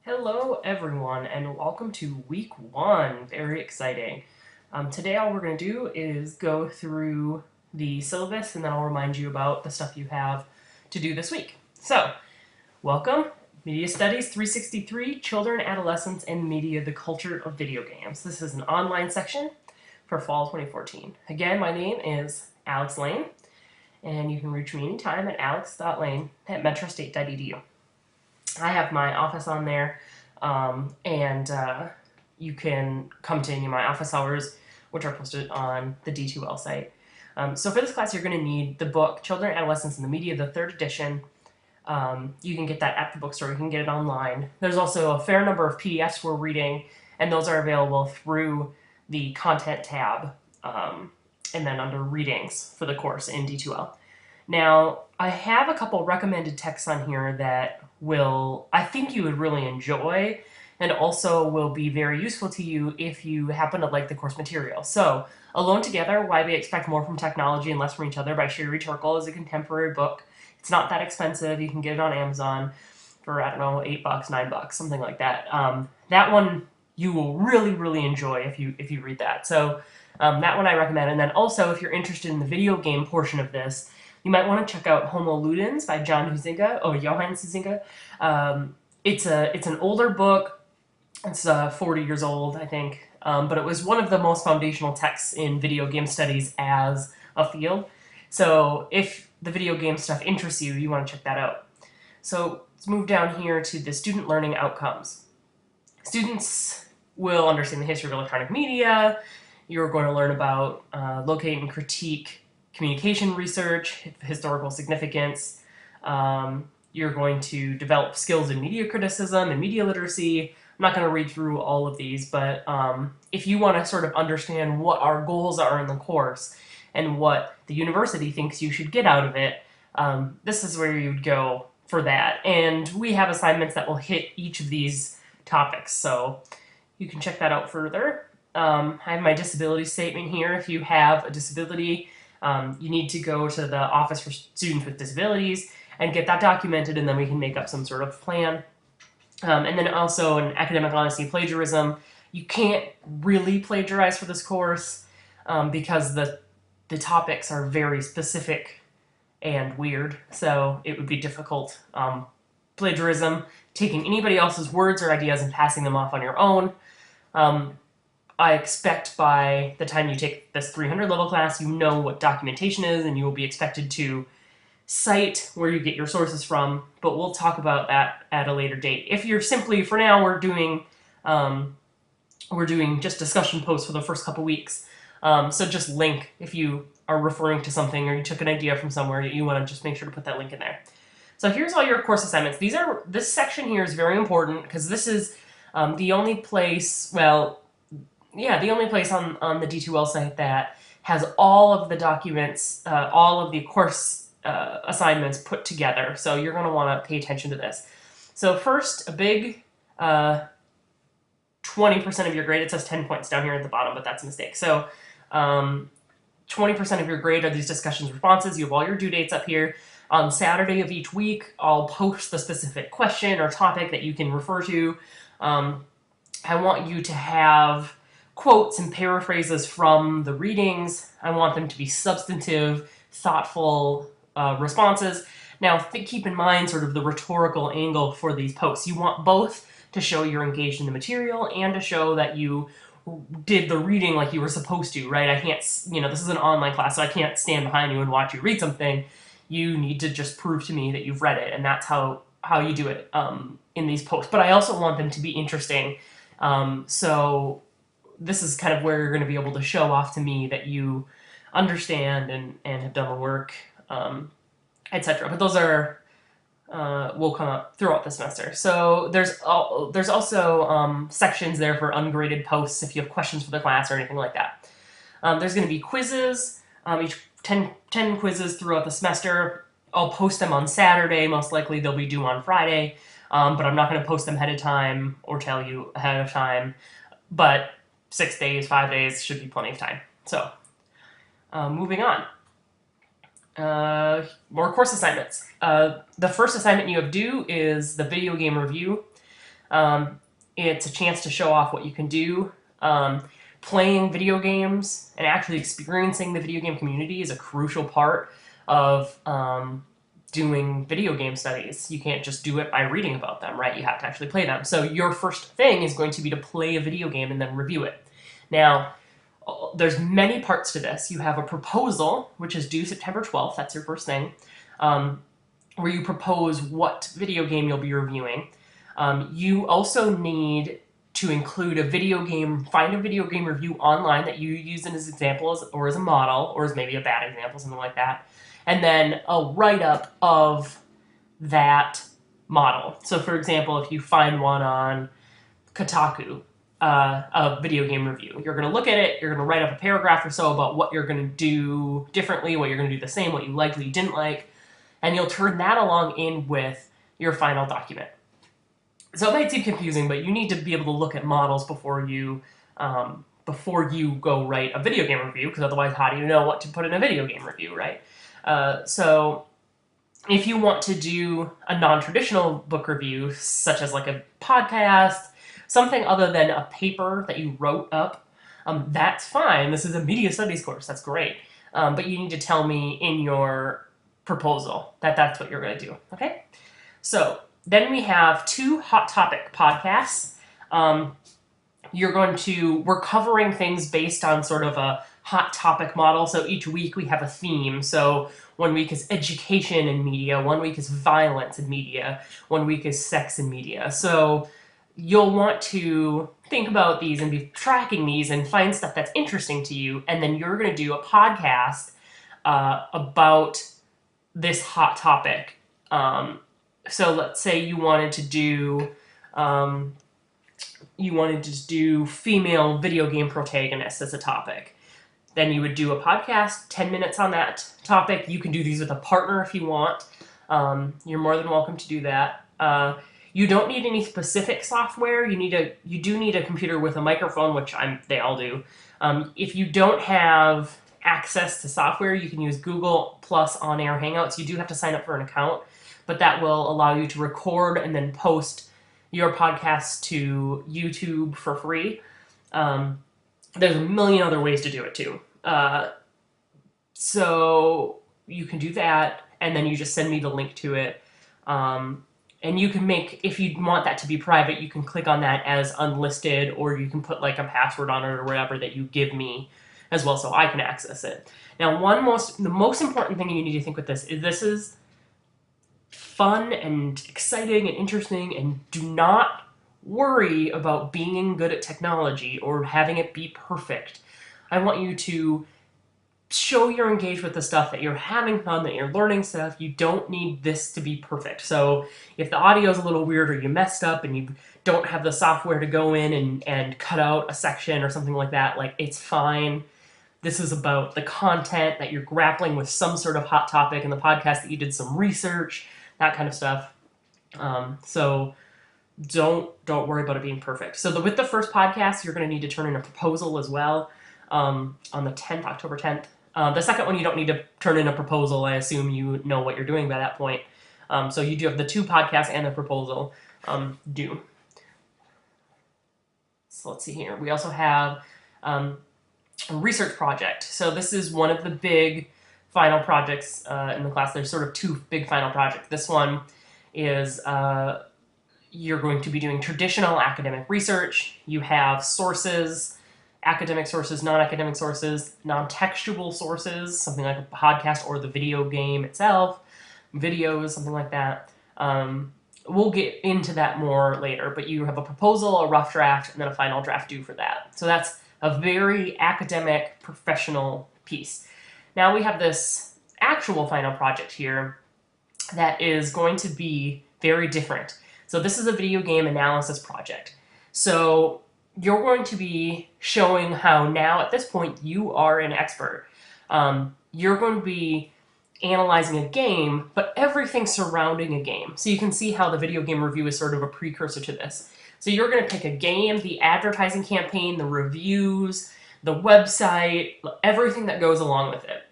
Hello everyone and welcome to week one. Very exciting. Today all we're going to do is go through the syllabus and then I'll remind you about the stuff you have to do this week. So, welcome. Media Studies 363, Children, Adolescents, and Media, the Culture of Video Games. This is an online section for fall 2014. Again, my name is Alex Lane and you can reach me anytime at alex.lane@metrostate.edu. I have my office on there, and you can come to any of my office hours, which are posted on the D2L site. So for this class, you're going to need the book, Children, Adolescents, and the Media, the 3rd edition. You can get that at the bookstore. You can get it online. There's also a fair number of PDFs we're reading, and those are available through the Content tab, and then under Readings for the course in D2L. Now, I have a couple recommended texts on here that I think you would really enjoy and also will be very useful to you if you happen to like the course material. So, Alone Together, Why We Expect More from Technology and Less from Each Other by Sherry Turkle is a contemporary book. It's not that expensive. You can get it on Amazon for, I don't know, $8, $9, something like that. That one you will really, really enjoy if you read that. So that one I recommend. And then also, if you're interested in the video game portion of this, you might want to check out Homo Ludens by Johann Huizinga. It's an older book. It's 40 years old, I think, but it was one of the most foundational texts in video game studies as a field. So if the video game stuff interests you, you want to check that out. So let's move down here to the student learning outcomes. Students will understand the history of electronic media. You're going to learn about locate and critique communication research, historical significance. You're going to develop skills in media criticism and media literacy. I'm not going to read through all of these, but if you want to sort of understand what our goals are in the course and what the university thinks you should get out of it, this is where you'd go for that. And we have assignments that will hit each of these topics, so you can check that out further. I have my disability statement here. If you have a disability, you need to go to the Office for Students with Disabilities and get that documented, and then we can make up some sort of plan. And then also in academic honesty plagiarism, you can't really plagiarize for this course because the topics are very specific and weird, so it would be difficult. Plagiarism, taking anybody else's words or ideas and passing them off on your own. I expect by the time you take this 300 level class, you know what documentation is, and you will be expected to cite where you get your sources from, but we'll talk about that at a later date. If you're simply, for now, we're doing just discussion posts for the first couple weeks. So just link if you are referring to something or you took an idea from somewhere, you want to just make sure to put that link in there. So here's all your course assignments. This section here is very important because this is the only place, the only place on the D2L site that has all of the documents, all of the course assignments put together. So you're going to want to pay attention to this. So first, a big 20% of your grade. It says 10 points down here at the bottom, but that's a mistake. So 20% of your grade are these discussions responses. You have all your due dates up here. On Saturday of each week, I'll post the specific question or topic that you can refer to. I want you to have quotes and paraphrases from the readings. I want them to be substantive, thoughtful responses. Now, keep in mind sort of the rhetorical angle for these posts. You want both to show you're engaged in the material and to show that you did the reading like you were supposed to, right? I can't, this is an online class, so I can't stand behind you and watch you read something. You need to just prove to me that you've read it, and that's how you do it in these posts. But I also want them to be interesting. So this is kind of where you're going to be able to show off to me that you understand and have done the work, etc. But those are will come up throughout the semester. So there's also sections there for ungraded posts if you have questions for the class or anything like that. There's going to be quizzes, each 10 quizzes throughout the semester. I'll post them on Saturday. Most likely they'll be due on Friday, but I'm not going to post them ahead of time or tell you ahead of time. But 6 days, 5 days should be plenty of time. So moving on. More course assignments. The first assignment you have due is the video game review. It's a chance to show off what you can do. Playing video games and actually experiencing the video game community is a crucial part of doing video game studies. You can't just do it by reading about them, right? You have to actually play them. So your first thing is going to be to play a video game and then review it. Now, there's many parts to this. You have a proposal, which is due September 12th. That's your first thing, where you propose what video game you'll be reviewing. You also need to include find a video game review online that you use as examples or as a model, or as maybe a bad example, something like that. And then a write-up of that model. So for example, if you find one on Kotaku, a video game review, you're going to look at it, you're going to write up a paragraph or so about what you're going to do differently, what you're going to do the same, what you liked, what you didn't like, and you'll turn that along in with your final document. So it might seem confusing, but you need to be able to look at models before you go write a video game review, because otherwise how do you know what to put in a video game review, right? So if you want to do a non-traditional book review, such as like a podcast, something other than a paper that you wrote up, that's fine. This is a media studies course. That's great. But you need to tell me in your proposal that that's what you're going to do, okay? So then we have 2 hot topic podcasts. We're covering things based on sort of a hot topic model. So each week we have a theme. So one week is education in media, one week is violence in media, one week is sex in media. So you'll want to think about these and be tracking these and find stuff that's interesting to you. And then you're going to do a podcast about this hot topic. So let's say you wanted to do female video game protagonists as a topic. Then you would do a podcast, 10 minutes on that topic. You can do these with a partner if you want. You're more than welcome to do that. You don't need any specific software. You do need a computer with a microphone, which they all do. If you don't have access to software, you can use Google Plus On-Air Hangouts. You do have to sign up for an account, but that will allow you to record and then post your podcast to YouTube for free. There's a million other ways to do it too. So you can do that, and then you just send me the link to it. And you can if you want that to be private, you can click on that as unlisted, or you can put like a password on it or whatever that you give me as well, so I can access it. Now, the most important thing you need to think with this is fun and exciting and interesting, and do not worry about being good at technology or having it be perfect. I want you to show you're engaged with the stuff, that you're having fun, that you're learning stuff. You don't need this to be perfect. So if the audio is a little weird, or you messed up and you don't have the software to go in and cut out a section or something like that, like, it's fine. This is about the content, that you're grappling with some sort of hot topic in the podcast, that you did some research, that kind of stuff. So don't worry about it being perfect. So with the first podcast, you're going to need to turn in a proposal as well on the 10th, October 10th. The second one, you don't need to turn in a proposal. I assume you know what you're doing by that point. So you do have the 2 podcasts and the proposal due. So let's see here. We also have a research project. So this is one of the big final projects in the class. There's sort of 2 big final projects. This one is you're going to be doing traditional academic research. You have sources, academic sources, non-academic sources, non-textual sources, something like a podcast or the video game itself, videos, something like that. We'll get into that more later, but you have a proposal, a rough draft, and then a final draft due for that. So that's a very academic, professional piece. Now we have this actual final project here that is going to be very different. So this is a video game analysis project. So you're going to be showing how now, at this point, you are an expert. You're going to be analyzing a game, but everything surrounding a game. So you can see how the video game review is sort of a precursor to this. So you're going to pick a game, the advertising campaign, the reviews, the website, everything that goes along with it.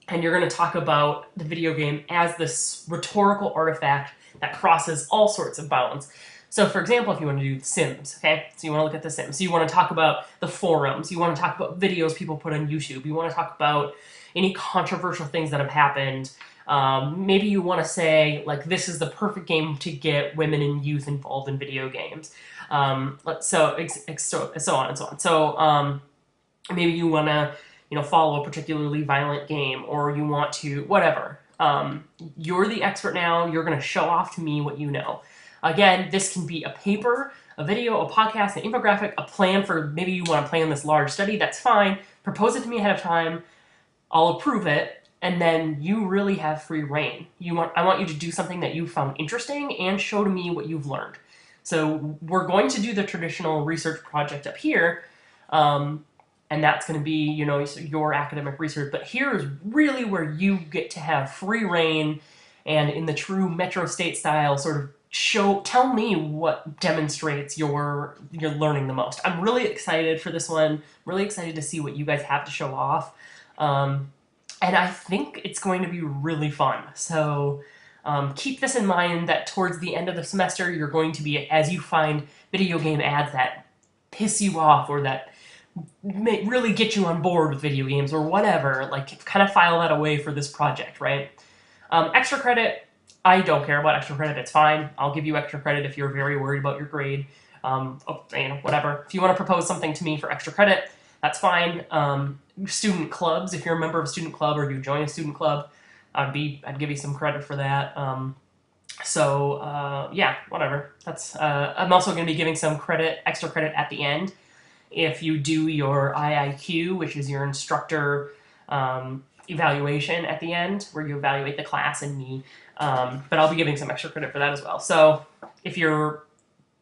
And you're going to talk about the video game as this rhetorical artifact that crosses all sorts of bounds. So for example, if you want to do The Sims, okay? So you want to look at The Sims. So you want to talk about the forums. You want to talk about videos people put on YouTube. You want to talk about any controversial things that have happened. Maybe you want to say, like, this is the perfect game to get women and youth involved in video games. So on and so on. So maybe you want to, follow a particularly violent game, or you want to, whatever. You're the expert now. You're going to show off to me what you know. Again, this can be a paper, a video, a podcast, an infographic, a plan for maybe you want to plan this large study. That's fine. Propose it to me ahead of time. I'll approve it, and then you really have free reign. I want you to do something that you found interesting and show to me what you've learned. So we're going to do the traditional research project up here, and that's going to be, your academic research. But here's really where you get to have free reign, and in the true Metro State style, sort of tell me what demonstrates you're learning the most. I'm really excited for this one. Really excited to see what you guys have to show off. And I think it's going to be really fun. So keep this in mind, that towards the end of the semester, you're going to be, as you find video game ads that piss you off or that may really get you on board with video games or whatever, like, kind of file that away for this project, right? Extra credit, I don't care about extra credit. It's fine. I'll give you extra credit if you're very worried about your grade. Whatever. If you want to propose something to me for extra credit, that's fine. Student clubs, if you're a member of a student club or you join a student club, I'd give you some credit for that. Yeah, whatever. That's I'm also going to be giving some extra credit at the end if you do your IIQ, which is your instructor evaluation at the end, where you evaluate the class and me. But I'll be giving some extra credit for that as well. So if you're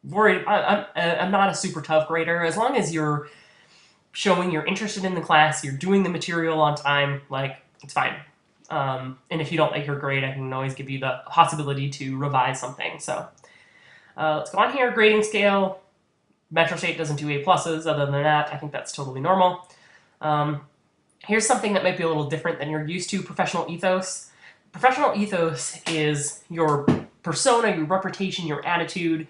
worried, I'm not a super tough grader. As long as you're showing you're interested in the class, you're doing the material on time, it's fine. And if you don't like your grade, I can always give you the possibility to revise something. So let's go on here. Grading scale. Metro State doesn't do A+. Other than that, I think that's totally normal. Here's something that might be a little different than you're used to: professional ethos. Professional ethos is your persona, your reputation, your attitude,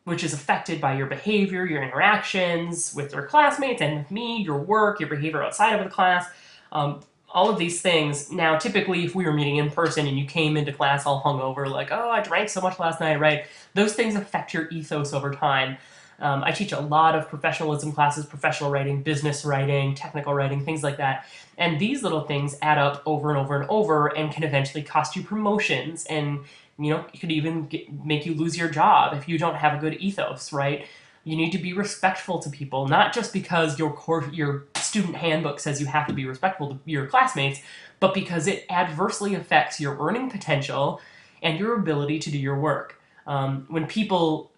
which is affected by your behavior, your interactions with your classmates and with me, your work, your behavior outside of the class, all of these things. Now, typically, if we were meeting in person and you came into class all hungover, like, oh, I drank so much last night, right? Those things affect your ethos over time. I teach a lot of professionalism classes, professional writing, business writing, technical writing, things like that. And these little things add up over and over and over and can eventually cost you promotions, and it could even make you lose your job if you don't have a good ethos, right? You need to be respectful to people, not just because your student handbook says you have to be respectful to your classmates, but because it adversely affects your earning potential and your ability to do your work. When people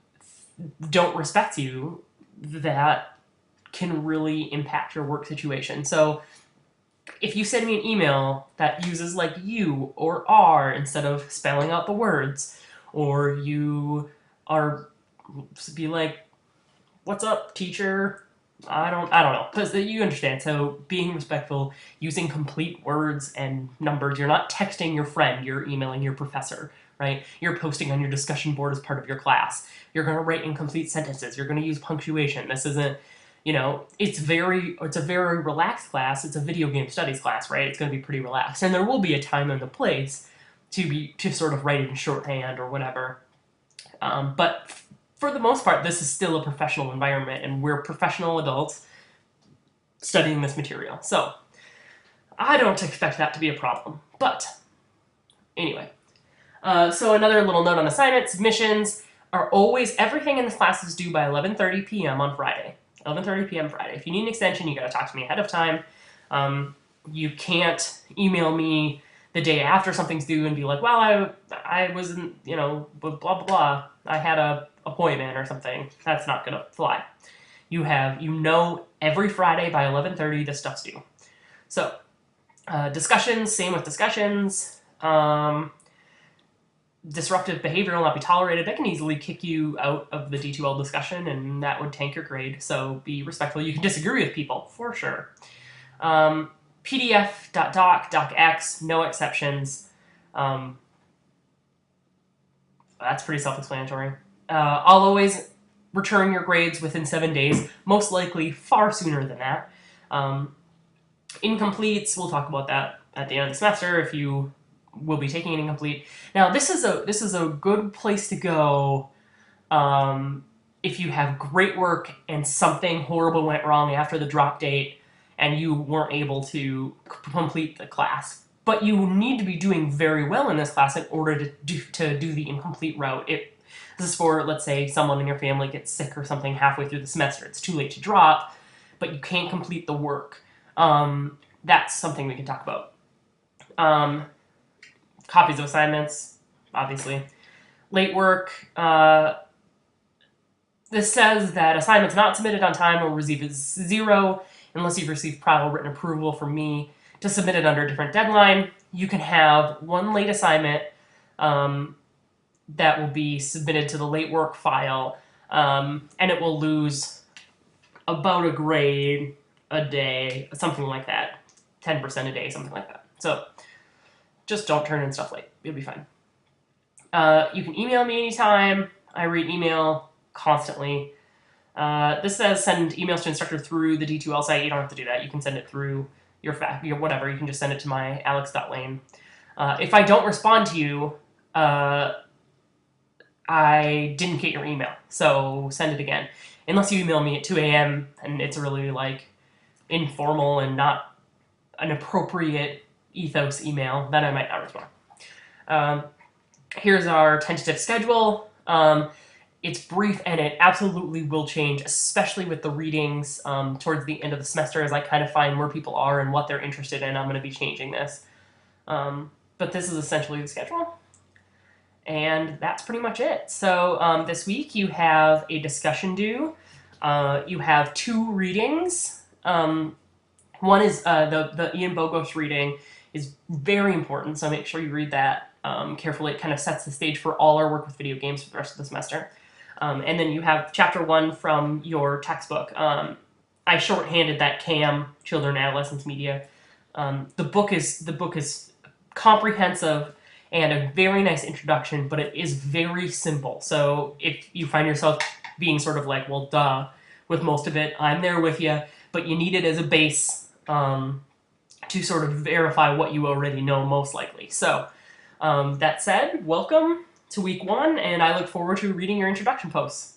don't respect you, that can really impact your work situation. So if you send me an email that uses you or are instead of spelling out the words, or you be like, what's up, teacher? I don't know, because you understand. So being respectful, using complete words and numbers. You're not texting your friend, you're emailing your professor, right? You're posting on your discussion board as part of your class. You're going to write incomplete sentences. You're going to use punctuation. This isn't, it's a very relaxed class. It's a video game studies class, right? It's going to be pretty relaxed. And there will be a time and a place to sort of write it in shorthand or whatever. But for the most part, this is still a professional environment, and we're professional adults studying this material. So I don't expect that to be a problem. But anyway, so another little note on assignments: submissions are always, everything in this class is due by 11:30 p.m. on Friday. 11:30 p.m. Friday. If you need an extension, you got to talk to me ahead of time. You can't email me the day after something's due and be like, well, I wasn't, blah, blah, blah. I had a appointment or something. That's not going to fly. Every Friday by 11:30, this stuff's due. So, discussions, same with discussions. Disruptive behavior will not be tolerated. That can easily kick you out of the D2L discussion, and that would tank your grade. So be respectful. You can disagree with people, for sure. PDF.doc, docx, no exceptions. That's pretty self-explanatory. I'll always return your grades within 7 days, most likely far sooner than that. Incompletes, we'll talk about that at the end of the semester if you will be taking an incomplete. Now, this is a good place to go if you have great work and something horrible went wrong after the drop date and you weren't able to complete the class. But you need to be doing very well in this class in order to do the incomplete route. This is for, let's say, someone in your family gets sick or something halfway through the semester. It's too late to drop, but you can't complete the work. That's something we can talk about. Copies of assignments, obviously. Late work. This says that assignments not submitted on time will receive a 0 unless you've received prior written approval from me to submit it under a different deadline. You can have one late assignment that will be submitted to the late work file, and it will lose about a grade a day, something like that. 10% a day, something like that. So just don't turn in stuff late. You'll be fine. You can email me anytime. I read email constantly. This says send emails to instructor through the D2L site. You don't have to do that. You can send it through your whatever. You can just send it to my alex.lane. If I don't respond to you, I didn't get your email, so send it again. Unless you email me at 2 a.m. and it's really like informal and not an appropriate ethos email, then I might not respond. Here's our tentative schedule. It's brief and it absolutely will change, especially with the readings towards the end of the semester as I kind of find where people are and what they're interested in. I'm going to be changing this. But this is essentially the schedule. And that's pretty much it. So this week you have a discussion due. You have 2 readings. One is the Ian Bogos reading is very important, so make sure you read that carefully. It kind of sets the stage for all our work with video games for the rest of the semester. And then you have chapter 1 from your textbook. I shorthanded that CAM, Children, Adolescents, Media. The book is comprehensive and a very nice introduction, but it is very simple. So if you find yourself being sort of like, well, duh, with most of it, I'm there with you, but you need it as a base to sort of verify what you already know most likely. So that said, welcome to week 1, and I look forward to reading your introduction posts.